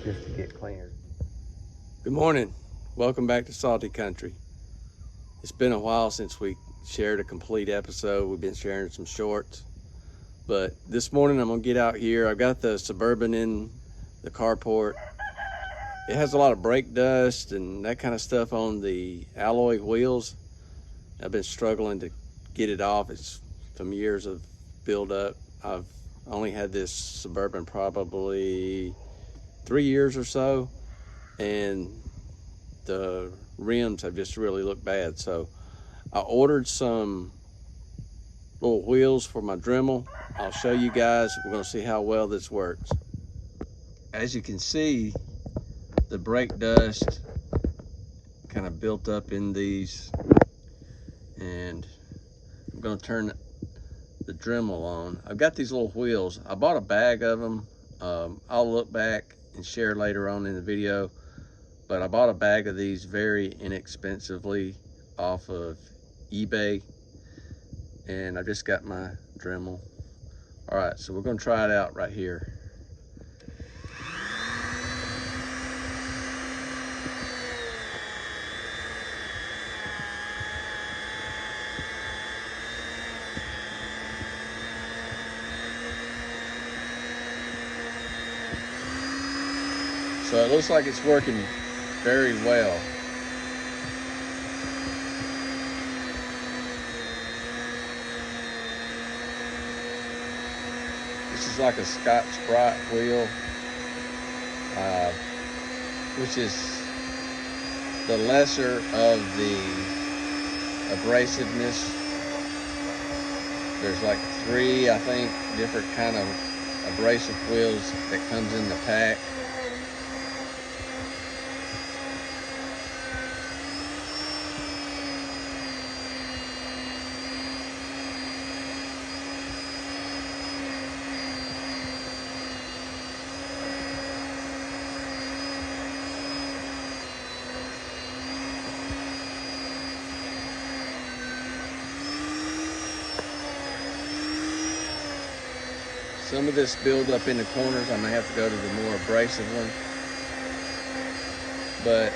just to get cleaner. Good morning. Welcome back to Salty Country. It's been a while since we shared a complete episode. We've been sharing some shorts. But this morning I'm gonna get out here. I've got the Suburban in the carport. It has a lot of brake dust and that kind of stuff on the alloy wheels. I've been struggling to get it off. It's from years of buildup. I've only had this Suburban probably 3 years or so, and the rims have just really looked bad. So I ordered some little wheels for my Dremel. I'll show you guys. We're going to see how well this works. As you can see, the brake dust kind of built up in these, and I'm going to turn the Dremel on. I've got these little wheels. I bought a bag of them. I'll look back and share later on in the video, but I bought a bag of these very inexpensively off of eBay, and I just got my Dremel. All right, so we're gonna try it out right here. So it looks like it's working very well. This is like a Scotch-Brite wheel, which is the lesser of the abrasiveness. There's like 3, I think, different kind of abrasive wheels that comes in the pack. Some of this buildup in the corners, I may have to go to the more abrasive one, but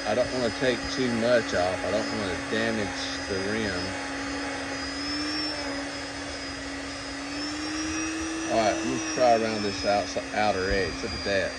I don't want to take too much off. I don't want to damage the rim. All right, I'm gonna try around this outer edge. Look at that.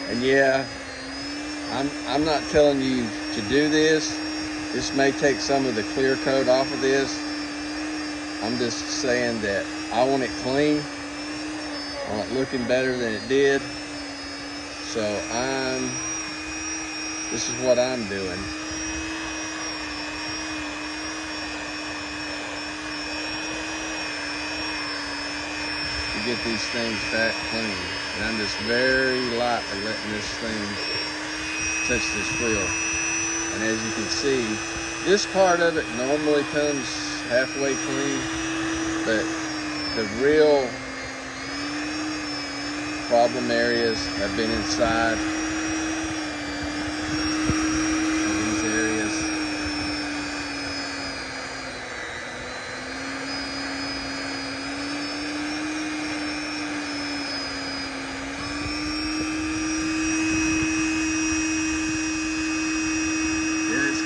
And yeah, I'm not telling you to do this. This may take some of the clear coat off of this. I'm just saying that I want it clean. I want it looking better than it did. So this is what I'm doing. To get these things back clean. And I'm just very lightly letting this thing touch this wheel. And as you can see, this part of it normally comes halfway clean, but the real problem areas have been inside these areas.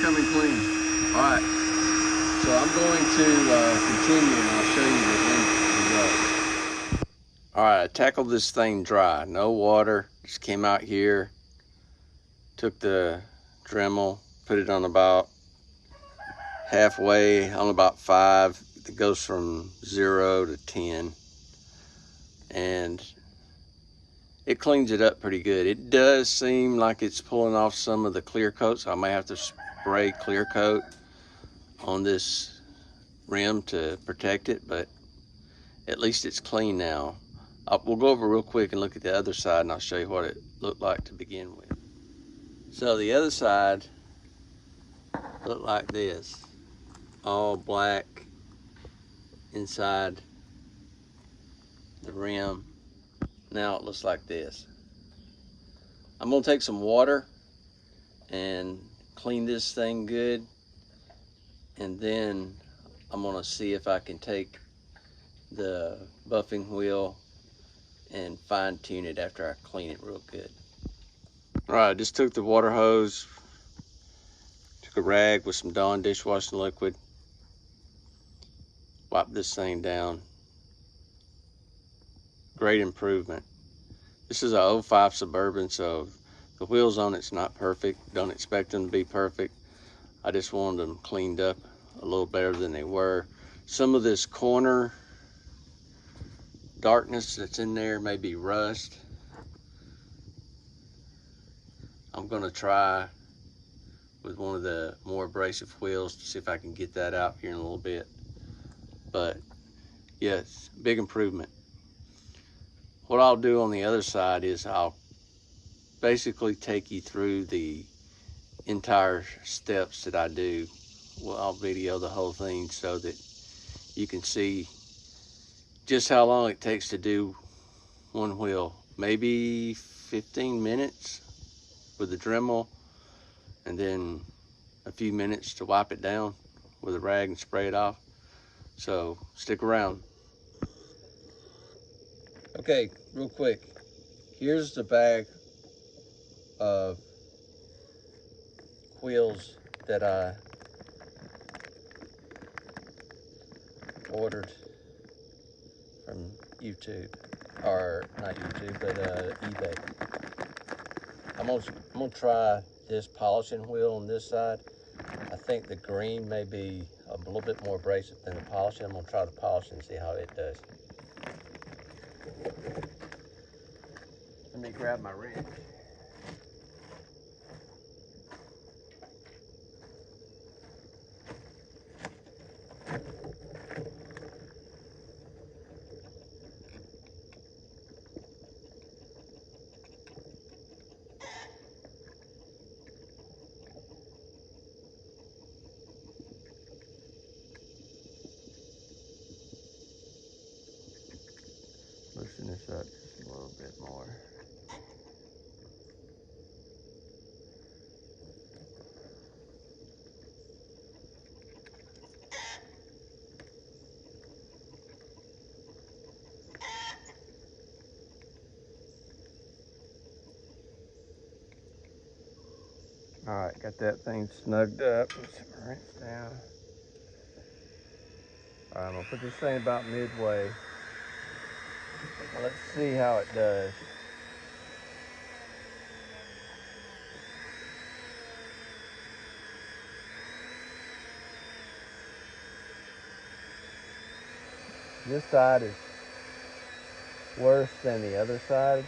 Coming clean. All right, so I'm going to continue and I'll show you the end result. All right, I tackled this thing dry, no water, just came out here, took the Dremel, put it on about halfway, on about 5. It goes from 0 to 10, and it cleans it up pretty good. It does seem like it's pulling off some of the clear coat, so I may have to spray clear coat on this rim to protect it, but at least it's clean now. We'll go over real quick and look at the other side, and I'll show you what it looked like to begin with. So the other side, look like this, all black inside the rim. Now it looks like this. I'm gonna take some water and clean this thing good, and then I'm gonna see if I can take the buffing wheel and fine tune it after I clean it real good. All right, just took the water hose, took a rag with some Dawn dishwashing liquid, wiped this thing down. Great improvement. This is a 05 Suburban, so the wheels on it's not perfect. Don't expect them to be perfect. I just wanted them cleaned up a little better than they were. Some of this corner darkness that's in there may be rust. I'm gonna try with one of the more abrasive wheels to see if I can get that out here in a little bit. But yes, big improvement. What I'll do on the other side is I'll basically take you through the entire steps that I do. Well, I'll video the whole thing so that you can see just how long it takes to do one wheel. Maybe 15 minutes with the Dremel, and then a few minutes to wipe it down with a rag and spray it off. So stick around. Okay, real quick, here's the bag of wheels that I ordered from YouTube, or not YouTube, but eBay. I'm gonna try this polishing wheel on this side. I think the green may be a little bit more abrasive than the polishing. I'm gonna try the polishing and see how it does. Let me grab my wrench. Loosen this up just a little bit more. All right, got that thing snugged up. Let's set my wrench down. All right, I'm gonna put this thing about midway. Let's see how it does. This side is worse than the other side.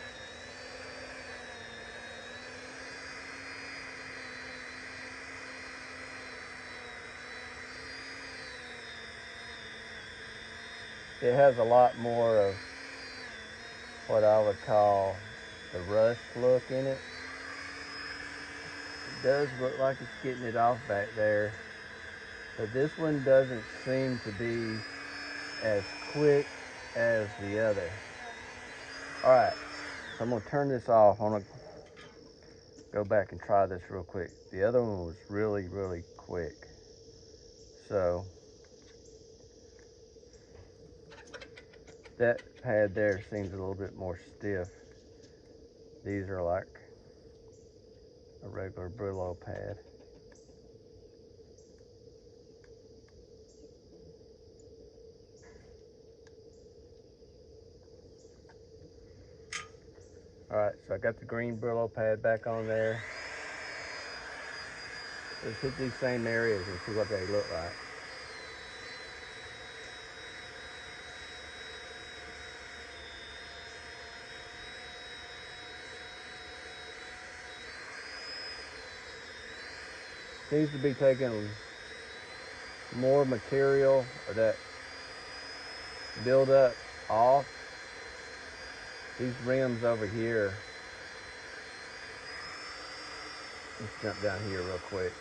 It has a lot more of what I would call the rust look in it. It does look like it's getting it off back there, but this one doesn't seem to be as quick as the other. All right, so I'm gonna turn this off. I'm gonna go back and try this real quick. The other one was really, really quick. So that pad there seems a little bit more stiff. These are like a regular Brillo pad. All right, so I got the green Brillo pad back on there. Let's hit these same areas and see what they look like. Seems to be taking more material, or that buildup, off. These rims over here. Let's jump down here real quick.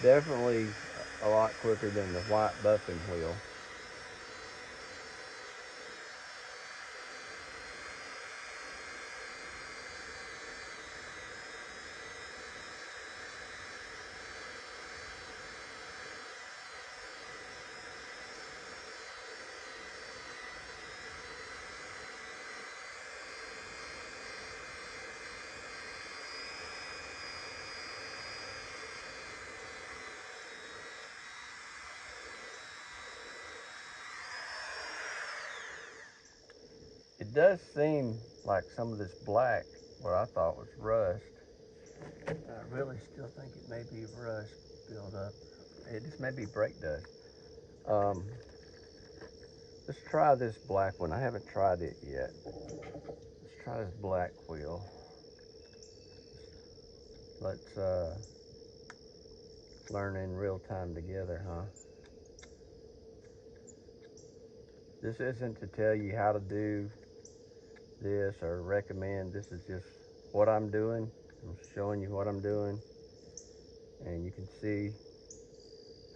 Definitely a lot quicker than the white buffing wheel. It does seem like some of this black, what I thought was rust. I really still think it may be rust buildup. It just may be brake dust. Let's try this black one. I haven't tried it yet. Let's try this black wheel. Let's learn in real time together, huh? This isn't to tell you how to do this or recommend. This is just what I'm doing. I'm showing you what I'm doing, and you can see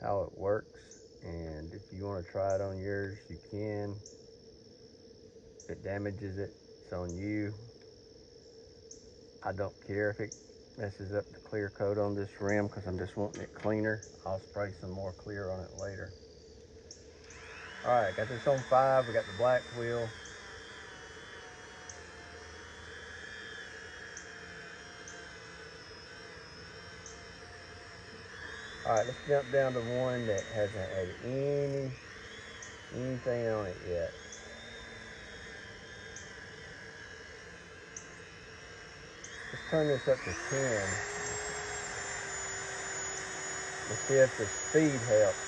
how it works. And if you want to try it on yours, you can. If it damages it, it's on you. I don't care if it messes up the clear coat on this rim because I'm just wanting it cleaner. I'll spray some more clear on it later. All right, got this on 5. We got the black wheel. All right, let's jump down to one that hasn't had anything on it yet. Let's turn this up to 10. Let's see if the speed helps.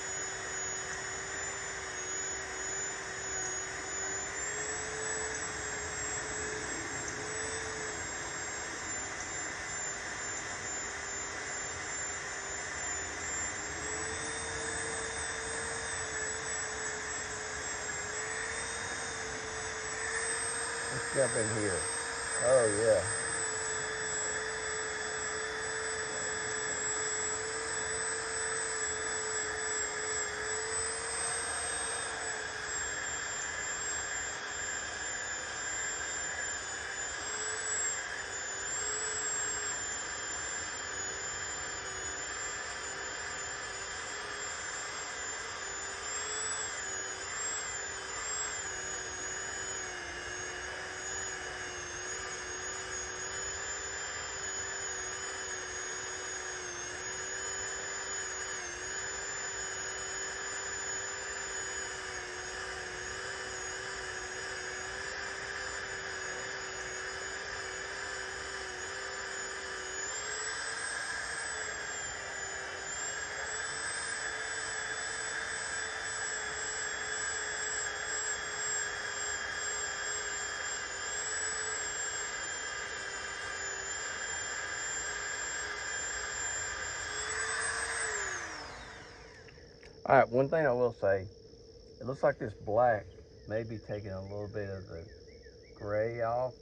Let's jump in here. Oh yeah. All right, one thing I will say, it looks like this black may be taking a little bit of the gray off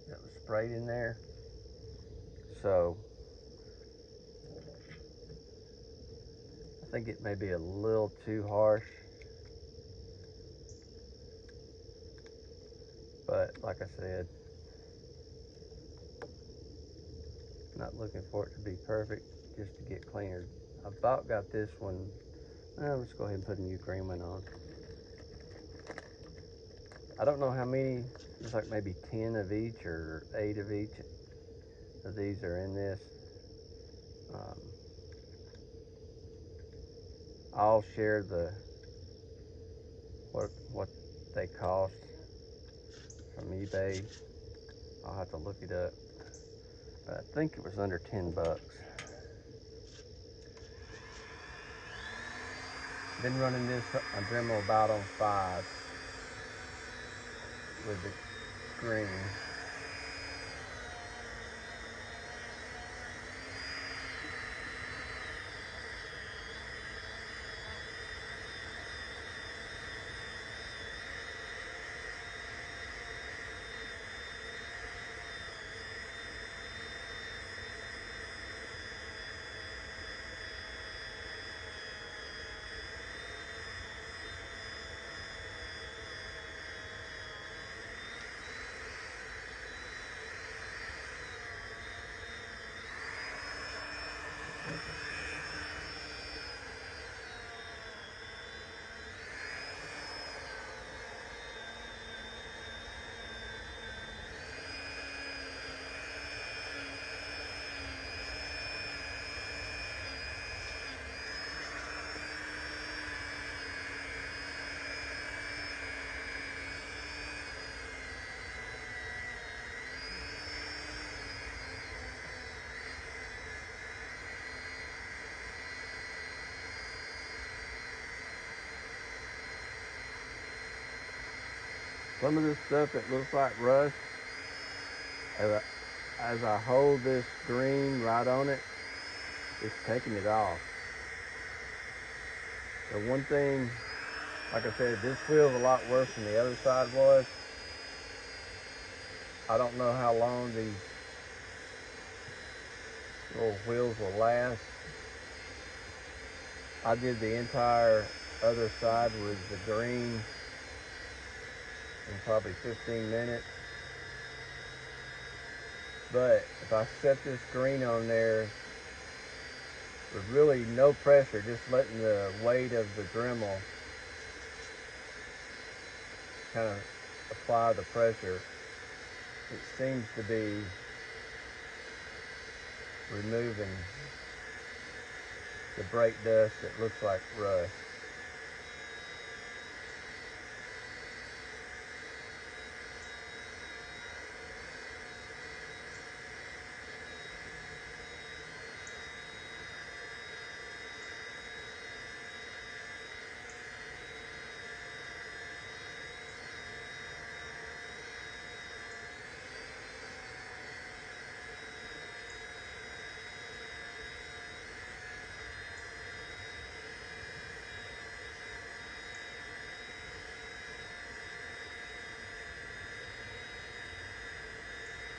that was sprayed in there. So I think it may be a little too harsh. But like I said, not looking for it to be perfect, just to get cleaner. I about got this one. Let's go ahead and put a new green one on. I don't know how many, it's like maybe 10 of each or 8 of each of these are in this. I'll share the what they cost from eBay. I'll have to look it up, but I think it was under 10 bucks. Been running this on Dremel about on 5 with the green. Some of this stuff that looks like rust, as I hold this green right on it, it's taking it off. The one thing, like I said, this feels a lot worse than the other side was. I don't know how long these little wheels will last. I did the entire other side with the green in probably 15 minutes. But if I set this green on there with really no pressure, just letting the weight of the Dremel kind of apply the pressure, it seems to be removing the brake dust that looks like rust.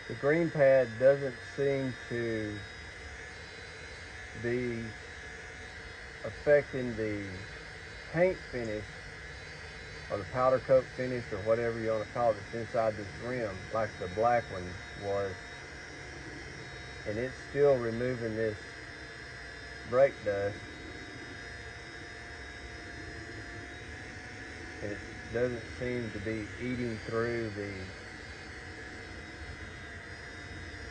The green pad doesn't seem to be affecting the paint finish or the powder coat finish or whatever you want to call it that's inside this rim like the black one was. And it's still removing this brake dust. And it doesn't seem to be eating through the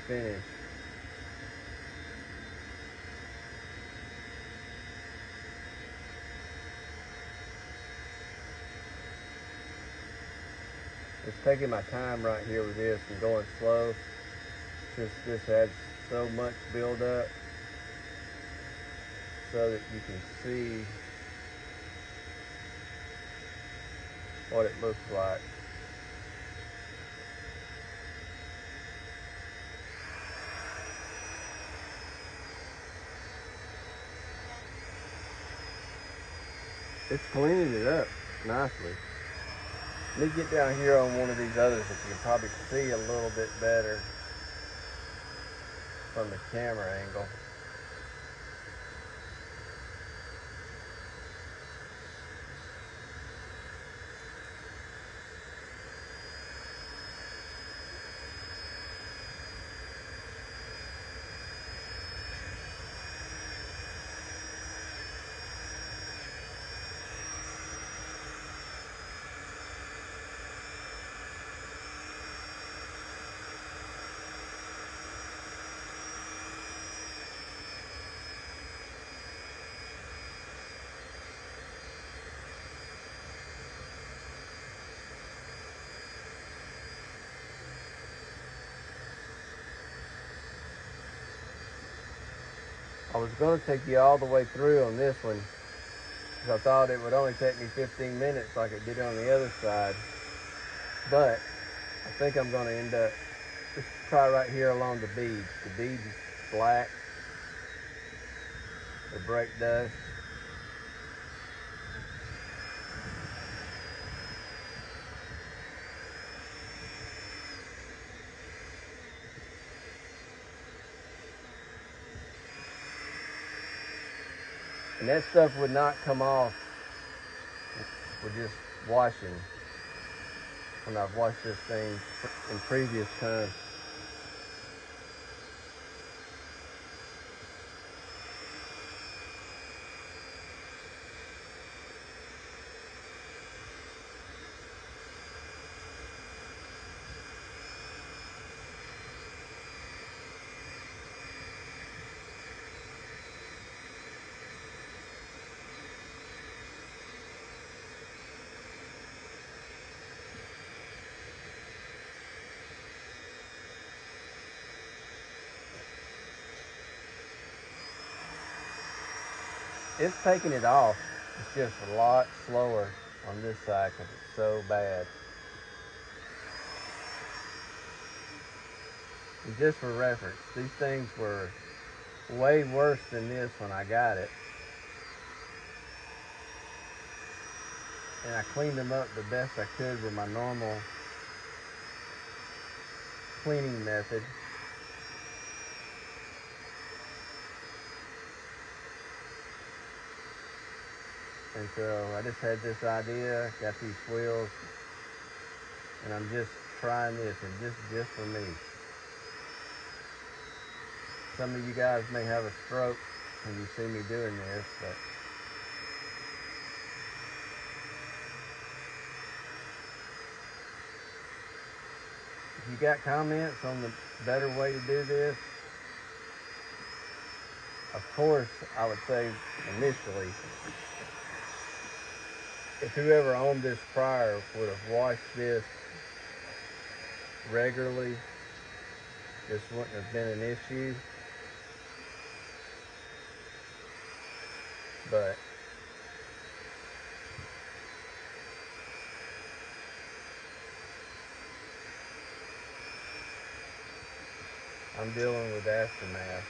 finish. It's taking my time right here with this and going slow since this had so much buildup, so that you can see what it looks like. It's cleaning it up nicely. Let me get down here on one of these others that you can probably see a little bit better from the camera angle. I was going to take you all the way through on this one because I thought it would only take me 15 minutes like it did on the other side. But I think I'm going to end up, just try right here along the beads. The beads is black, the brake dust. And that stuff would not come off with just washing when I've washed this thing in previous times. it's taking it off. It's just a lot slower on this side because it's so bad. And just for reference, these things were way worse than this when I got it. And I cleaned them up the best I could with my normal cleaning method. And so I just had this idea, got these wheels, and I'm just trying this, and just for me. Some of you guys may have a stroke when you see me doing this, but if you got comments on the better way to do this, of course, I would say initially, if whoever owned this prior would have washed this regularly, this wouldn't have been an issue. But I'm dealing with aftermath.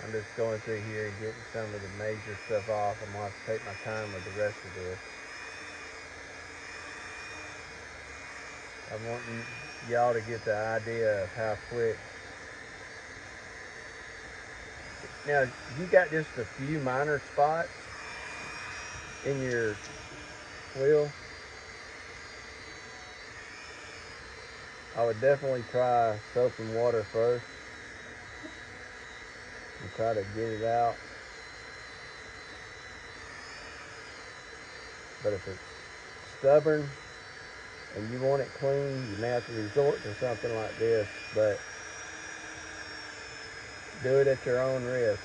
I'm just going through here and getting some of the major stuff off. I'm going to have to take my time with the rest of this. I'm wanting y'all to get the idea of how quick. Now, you got just a few minor spots in your wheel, I would definitely try soap and water first and try to get it out. But if it's stubborn and you want it clean, you may have to resort to something like this, but do it at your own risk.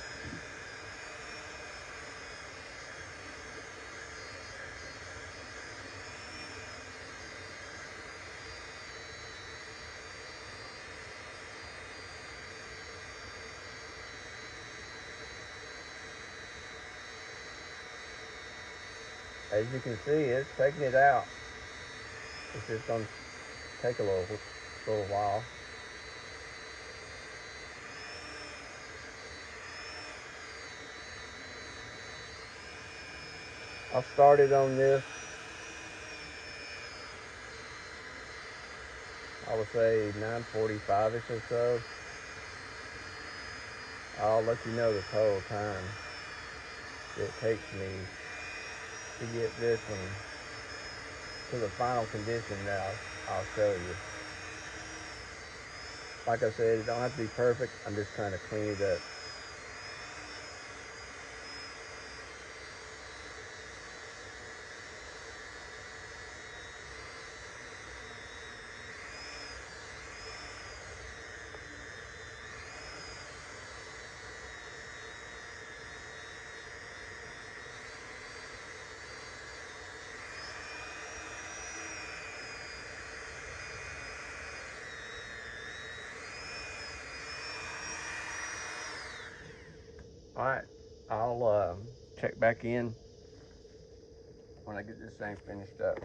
As you can see, it's taking it out. It's just going to take a little while. I started on this, I would say 9:45ish or so. I'll let you know the total time it takes me to get this one to the final condition that I'll show you. Like I said, it don't have to be perfect. I'm just trying to clean it up. All right, I'll check back in when I get this thing finished up.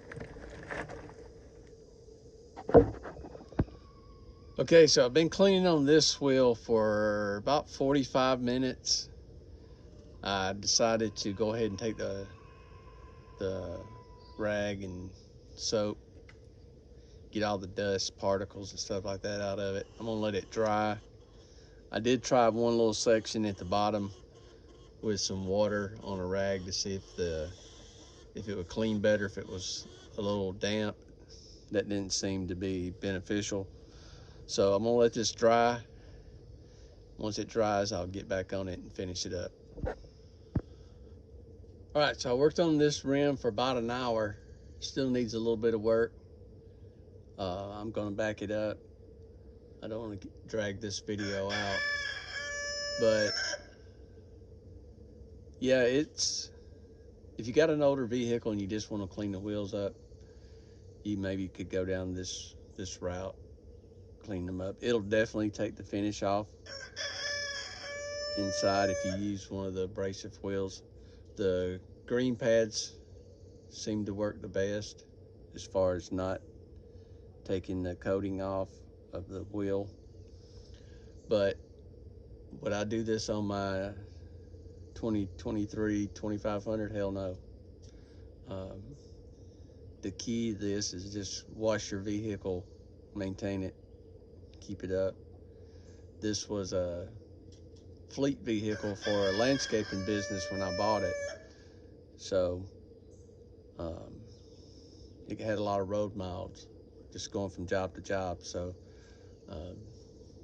Okay, so I've been cleaning on this wheel for about 45 minutes. I decided to go ahead and take the rag and soap, get all the dust particles and stuff like that out of it. I'm gonna let it dry. I did try one little section at the bottom with some water on a rag to see if it would clean better, if it was a little damp. That didn't seem to be beneficial. So I'm gonna let this dry. Once it dries, I'll get back on it and finish it up. All right, so I worked on this rim for about an hour. Still needs a little bit of work. I'm gonna back it up. I don't want to drag this video out, but yeah, it's if you got an older vehicle and you just want to clean the wheels up, you maybe could go down this route, clean them up. It'll definitely take the finish off inside if you use one of the abrasive wheels. The green pads seem to work the best as far as not taking the coating off of the wheel. But would I do this on my 2023 2500? Hell no. The key to this is just wash your vehicle, maintain it, keep it up. This was a fleet vehicle for a landscaping business when I bought it, so it had a lot of road miles just going from job to job, so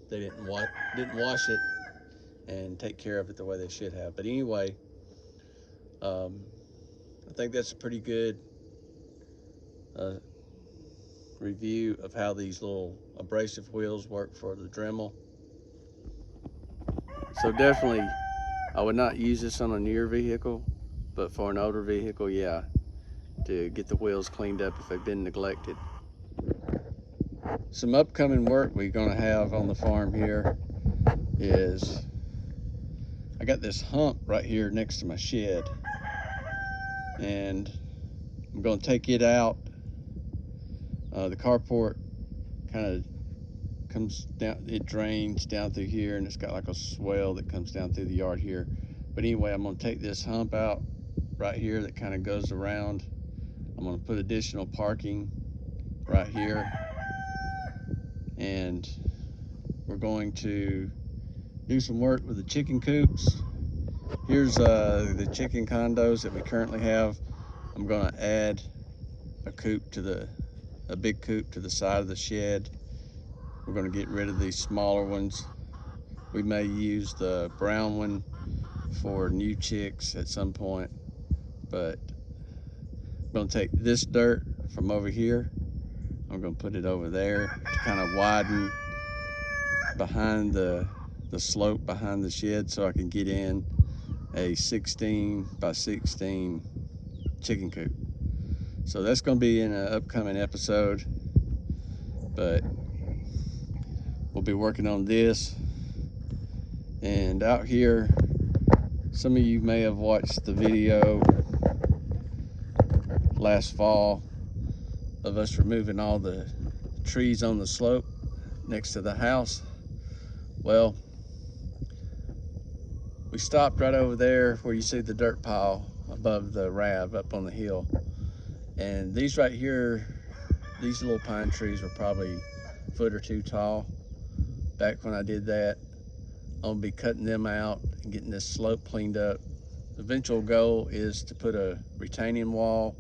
they didn't wash it and take care of it the way they should have. But anyway, I think that's a pretty good review of how these little abrasive wheels work for the Dremel. So definitely, I would not use this on a newer vehicle, but for an older vehicle, yeah, to get the wheels cleaned up if they've been neglected. Some upcoming work we're gonna have on the farm here is, I got this hump right here next to my shed, and I'm gonna take it out. The carport kind of comes down, it drains down through here, and it's got like a swell that comes down through the yard here. But anyway, I'm gonna take this hump out right here that kind of goes around. I'm gonna put additional parking right here, and we're going to do some work with the chicken coops. Here's the chicken condos that we currently have. I'm gonna add a big coop to the side of the shed. We're gonna get rid of these smaller ones. We may use the brown one for new chicks at some point, but I'm gonna take this dirt from over here. I'm gonna put it over there to kind of widen behind the slope behind the shed, so I can get in a 16 by 16 chicken coop. So that's gonna be in an upcoming episode, but we'll be working on this. And out here, some of you may have watched the video last fall of us removing all the trees on the slope next to the house. Well, we stopped right over there where you see the dirt pile above the RAV up on the hill. And these right here, these little pine trees were probably a foot or two tall back when I did that. I'm gonna be cutting them out and getting this slope cleaned up. The eventual goal is to put a retaining wall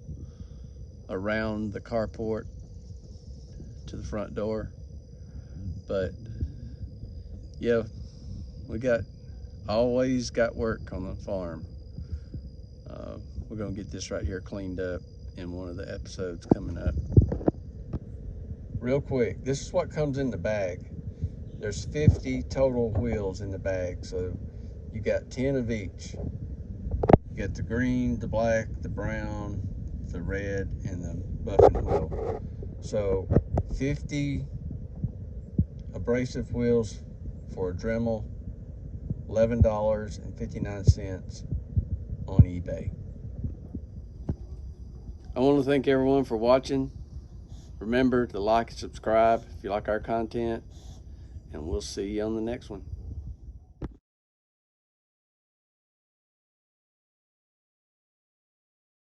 around the carport to the front door. But yeah, we always got work on the farm. We're gonna get this right here cleaned up in one of the episodes coming up. Real quick, this is what comes in the bag. There's 50 total wheels in the bag, so you got 10 of each. You got the green, the black, the brown, the red, and the buffing wheel. So 50 abrasive wheels for a Dremel, $11.59 on eBay. I want to thank everyone for watching. Remember to like and subscribe if you like our content, and we'll see you on the next one.